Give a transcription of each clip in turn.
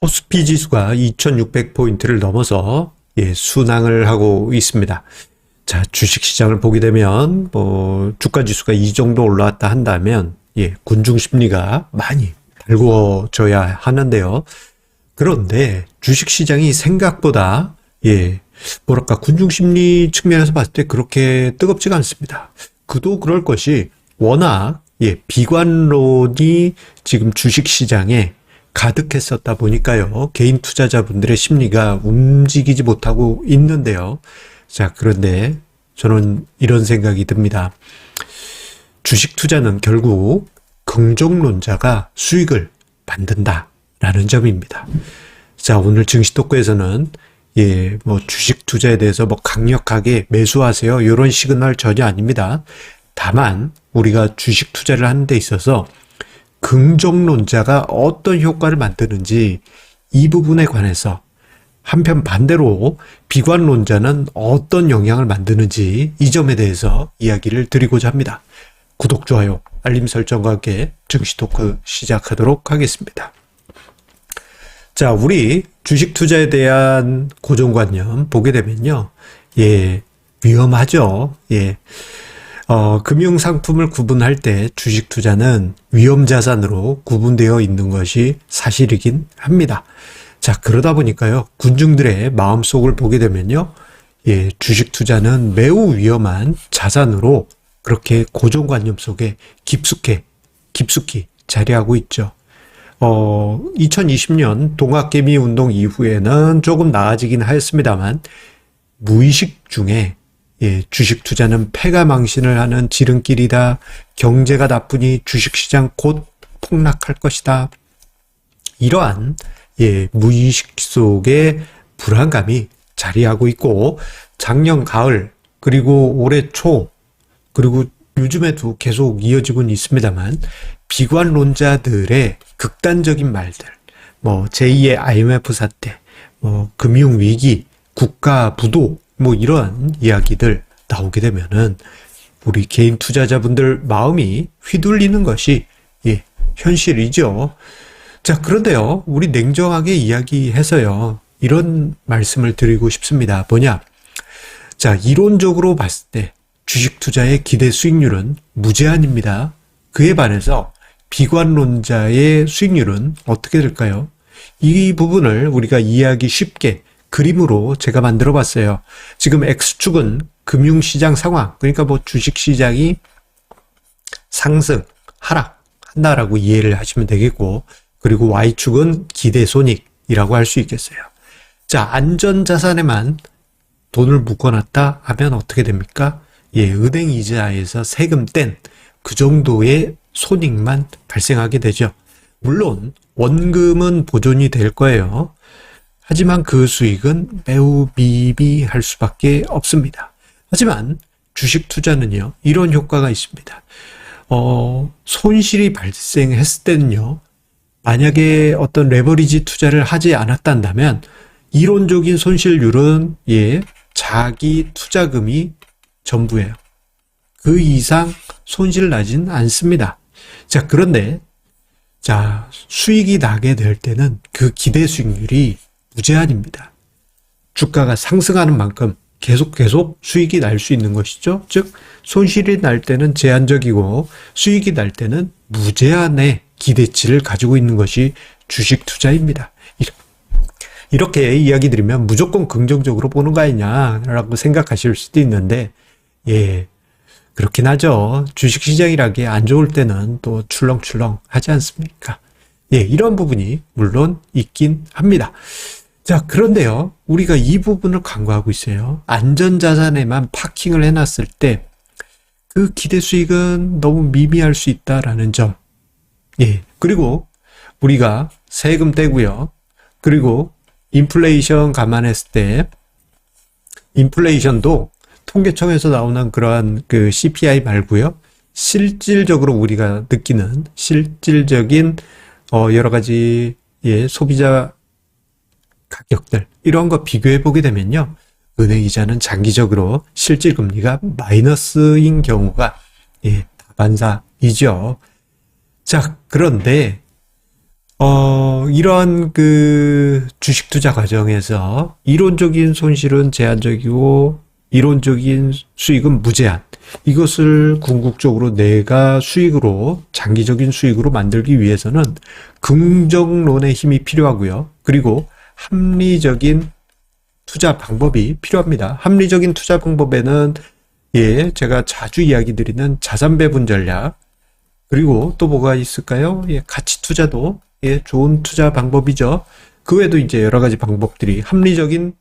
코스피 지수가 2600포인트를 넘어서 순항을 하고 있습니다. 자, 주식시장을 보게 되면 주가 지수가 이 정도 올라왔다 한다면 군중 심리가 많이 달구어져야 하는데요. 그런데 주식시장이 생각보다 군중 심리 측면에서 봤을 때 그렇게 뜨겁지가 않습니다. 그도 그럴 것이 워낙 비관론이 지금 주식시장에 가득했었다 보니까요. 개인 투자자분들의 심리가 움직이지 못하고 있는데요. 자, 그런데 저는 이런 생각이 듭니다. 주식 투자는 결국 긍정론자가 수익을 만든다라는 점입니다. 자, 오늘 증시토크에서는 주식 투자에 대해서 강력하게 매수하세요, 이런 시그널 전혀 아닙니다. 다만 우리가 주식 투자를 하는 데 있어서 긍정론자가 어떤 효과를 만드는지 이 부분에 관해서, 한편 반대로 비관론자는 어떤 영향을 만드는지 이 점에 대해서 이야기를 드리고자 합니다. 구독, 좋아요, 알림 설정과 함께 증시 토크 시작하도록 하겠습니다. 자, 우리 주식 투자에 대한 고정관념 보게 되면요. 위험하죠. 금융상품을 구분할 때 주식 투자는 위험자산으로 구분되어 있는 것이 사실이긴 합니다. 자, 그러다 보니까요, 군중들의 마음속을 보게 되면요, 주식 투자는 매우 위험한 자산으로 그렇게 고정관념 속에 깊숙이 자리하고 있죠. 2020년 동학개미 운동 이후에는 조금 나아지긴 하였습니다만, 무의식 중에 주식 투자는 패가 망신을 하는 지름길이다. 경제가 나쁘니 주식시장 곧 폭락할 것이다. 이러한 무의식 속에 불안감이 자리하고 있고, 작년 가을 그리고 올해 초 그리고 요즘에도 계속 이어지고는 있습니다만, 비관론자들의 극단적인 말들, 제2의 IMF 사태, 금융위기, 국가 부도, 이런 이야기들 나오게 되면은 우리 개인 투자자분들 마음이 휘둘리는 것이 현실이죠. 자, 그런데요, 우리 냉정하게 이야기해서요, 이런 말씀을 드리고 싶습니다. 뭐냐? 자, 이론적으로 봤을 때 주식 투자의 기대 수익률은 무제한입니다. 그에 반해서 비관론자의 수익률은 어떻게 될까요? 이 부분을 우리가 이해하기 쉽게 그림으로 제가 만들어 봤어요. 지금 X축은 금융시장 상황, 그러니까 주식시장이 상승, 하락한다라고 이해를 하시면 되겠고, 그리고 Y축은 기대손익이라고 할 수 있겠어요. 자, 안전자산에만 돈을 묶어놨다 하면 어떻게 됩니까? 은행 이자에서 세금 뗀 그 정도의 손익만 발생하게 되죠. 물론 원금은 보존이 될 거예요. 하지만 그 수익은 매우 미비할 수밖에 없습니다. 하지만 주식 투자는요, 이런 효과가 있습니다. 손실이 발생했을 때는요, 만약에 어떤 레버리지 투자를 하지 않았다면 이론적인 손실률은 자기 투자금이 전부예요. 그 이상 손실 나진 않습니다. 자, 그런데 수익이 나게 될 때는 그 기대 수익률이 무제한입니다. 주가가 상승하는 만큼 계속 수익이 날 수 있는 것이죠. 즉, 손실이 날 때는 제한적이고 수익이 날 때는 무제한의 기대치를 가지고 있는 것이 주식 투자입니다. 이렇게 이야기 드리면 무조건 긍정적으로 보는 거 아니냐라고 생각하실 수도 있는데, 그렇긴 하죠. 주식시장이라는 게 안 좋을 때는 또 출렁출렁 하지 않습니까? 이런 부분이 물론 있긴 합니다. 자, 그런데요, 우리가 이 부분을 간과하고 있어요. 안전자산에만 파킹을 해놨을 때 그 기대 수익은 너무 미미할 수 있다라는 점. 그리고 우리가 세금 떼고요. 그리고 인플레이션 감안했을 때, 인플레이션도 통계청에서 나오는 그러한 그 CPI 말고요, 실질적으로 우리가 느끼는 실질적인 여러 가지 소비자 가격들, 이런 거 비교해 보게 되면요, 은행 이자는 장기적으로 실질 금리가 마이너스인 경우가 다반사이죠. 자, 그런데 이러한 그 주식 투자 과정에서 이론적인 손실은 제한적이고 이론적인 수익은 무제한. 이것을 궁극적으로 내가 수익으로, 장기적인 수익으로 만들기 위해서는 긍정론의 힘이 필요하고요. 그리고 합리적인 투자 방법이 필요합니다. 합리적인 투자 방법에는 제가 자주 이야기 드리는 자산 배분 전략, 그리고 또 뭐가 있을까요? 가치 투자도 좋은 투자 방법이죠. 그 외에도 이제 여러 가지 방법들이 합리적인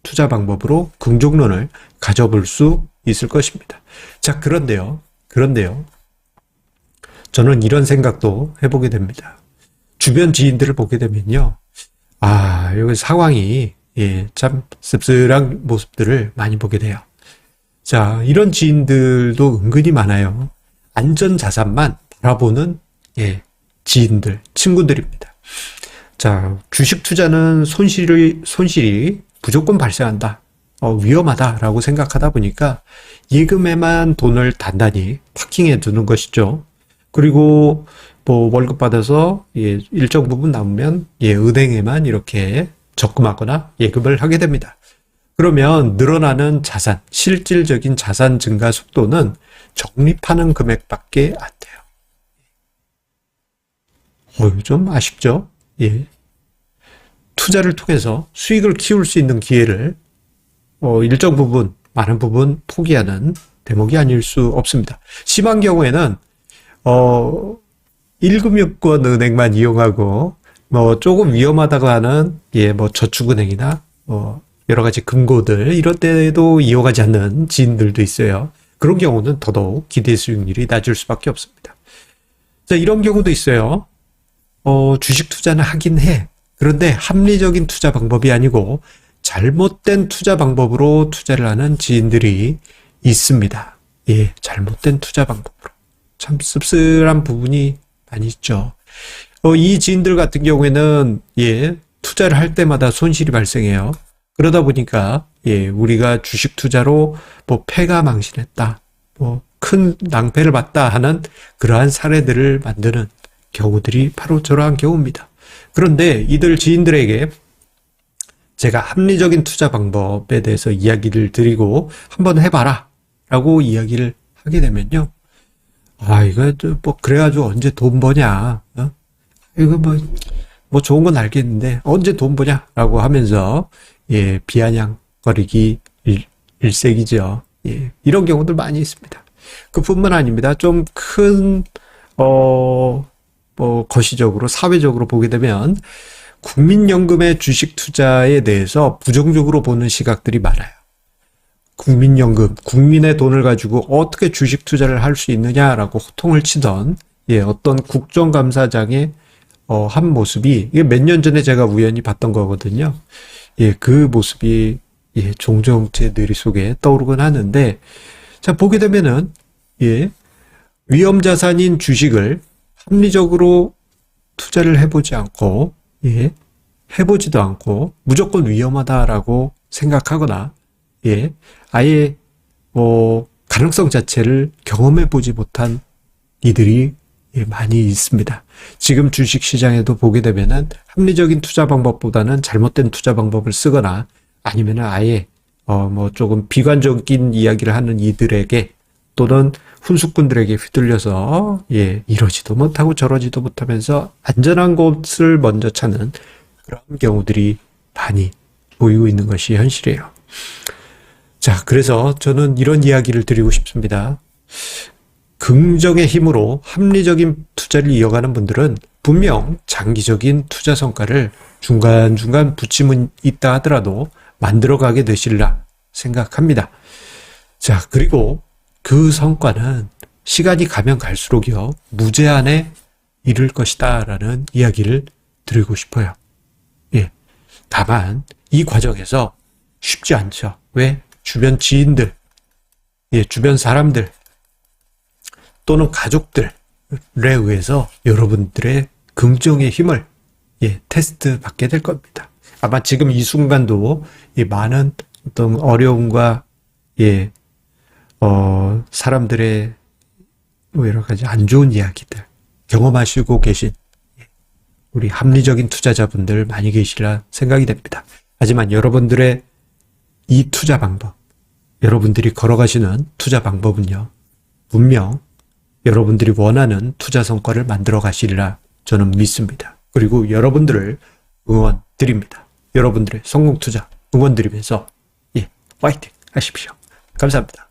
투자 방법으로 긍정론을 가져볼 수 있을 것입니다. 자, 그런데요. 저는 이런 생각도 해보게 됩니다. 주변 지인들을 보게 되면요. 여기 상황이 참 씁쓸한 모습들을 많이 보게 돼요. 자, 이런 지인들도 은근히 많아요. 안전 자산만 바라보는 지인들, 친구들입니다. 자, 주식 투자는 손실이 무조건 발생한다. 위험하다라고 생각하다 보니까 예금에만 돈을 단단히 파킹해 두는 것이죠. 그리고 뭐 월급 받아서 일정 부분 남으면 은행에만 이렇게 적금하거나 예금을 하게 됩니다. 그러면 늘어나는 자산, 실질적인 자산 증가 속도는 적립하는 금액밖에 안 돼요. 좀 아쉽죠? 투자를 통해서 수익을 키울 수 있는 기회를 일정 부분, 많은 부분 포기하는 대목이 아닐 수 없습니다. 심한 경우에는 1금융권 은행만 이용하고 조금 위험하다고 하는 저축은행이나 여러 가지 금고들 이런 데도 이용하지 않는 지인들도 있어요. 그런 경우는 더더욱 기대 수익률이 낮을 수밖에 없습니다. 자, 이런 경우도 있어요. 주식 투자는 하긴 해. 그런데 합리적인 투자 방법이 아니고 잘못된 투자 방법으로 투자를 하는 지인들이 있습니다. 잘못된 투자 방법으로. 참 씁쓸한 부분이 많이 있죠. 이 지인들 같은 경우에는 투자를 할 때마다 손실이 발생해요. 그러다 보니까 우리가 주식 투자로 패가 망신했다, 큰 낭패를 봤다 하는 그러한 사례들을 만드는 경우들이 바로 저러한 경우입니다. 그런데 이들 지인들에게 제가 합리적인 투자 방법에 대해서 이야기를 드리고 한번 해봐라 라고 이야기를 하게 되면요. 이거 그래가지고 언제 돈 버냐? 이거 좋은 건 알겠는데 언제 돈 버냐? 라고 하면서 비아냥거리기 일색이죠. 이런 경우들 많이 있습니다. 그뿐만 아닙니다. 좀 큰 거시적으로 사회적으로 보게 되면 국민연금의 주식 투자에 대해서 부정적으로 보는 시각들이 많아요. 국민연금, 국민의 돈을 가지고 어떻게 주식 투자를 할 수 있느냐라고 호통을 치던 어떤 국정감사장의 한 모습이 이게 몇 년 전에 제가 우연히 봤던 거거든요. 그 모습이 종종 제 뇌리 속에 떠오르곤 하는데, 자, 보게 되면은 위험 자산인 주식을 합리적으로 투자를 해보지 않고 해보지도 않고 무조건 위험하다라고 생각하거나 아예 가능성 자체를 경험해보지 못한 이들이 많이 있습니다. 지금 주식 시장에도 보게 되면은 합리적인 투자 방법보다는 잘못된 투자 방법을 쓰거나 아니면은 아예 조금 비관적인 이야기를 하는 이들에게 또는 훈수꾼들에게 휘둘려서 이러지도 못하고 저러지도 못하면서 안전한 곳을 먼저 찾는 그런 경우들이 많이 보이고 있는 것이 현실이에요. 자, 그래서 저는 이런 이야기를 드리고 싶습니다. 긍정의 힘으로 합리적인 투자를 이어가는 분들은 분명 장기적인 투자 성과를 중간중간 부침은 있다 하더라도 만들어가게 되실라 생각합니다. 자, 그리고 그 성과는 시간이 가면 갈수록요, 무제한에 이를 것이다 라는 이야기를 드리고 싶어요. 다만 이 과정에서 쉽지 않죠. 왜? 주변 지인들, 주변 사람들 또는 가족들에 의해서 여러분들의 긍정의 힘을 테스트 받게 될 겁니다. 아마 지금 이 순간도 많은 어떤 어려움과 사람들의 여러 가지 안 좋은 이야기들 경험하시고 계신 우리 합리적인 투자자분들 많이 계시리라 생각이 됩니다. 하지만 여러분들의 이 투자 방법, 여러분들이 걸어가시는 투자 방법은요, 분명 여러분들이 원하는 투자 성과를 만들어 가시리라 저는 믿습니다. 그리고 여러분들을 응원드립니다. 여러분들의 성공 투자 응원드리면서 파이팅 하십시오. 감사합니다.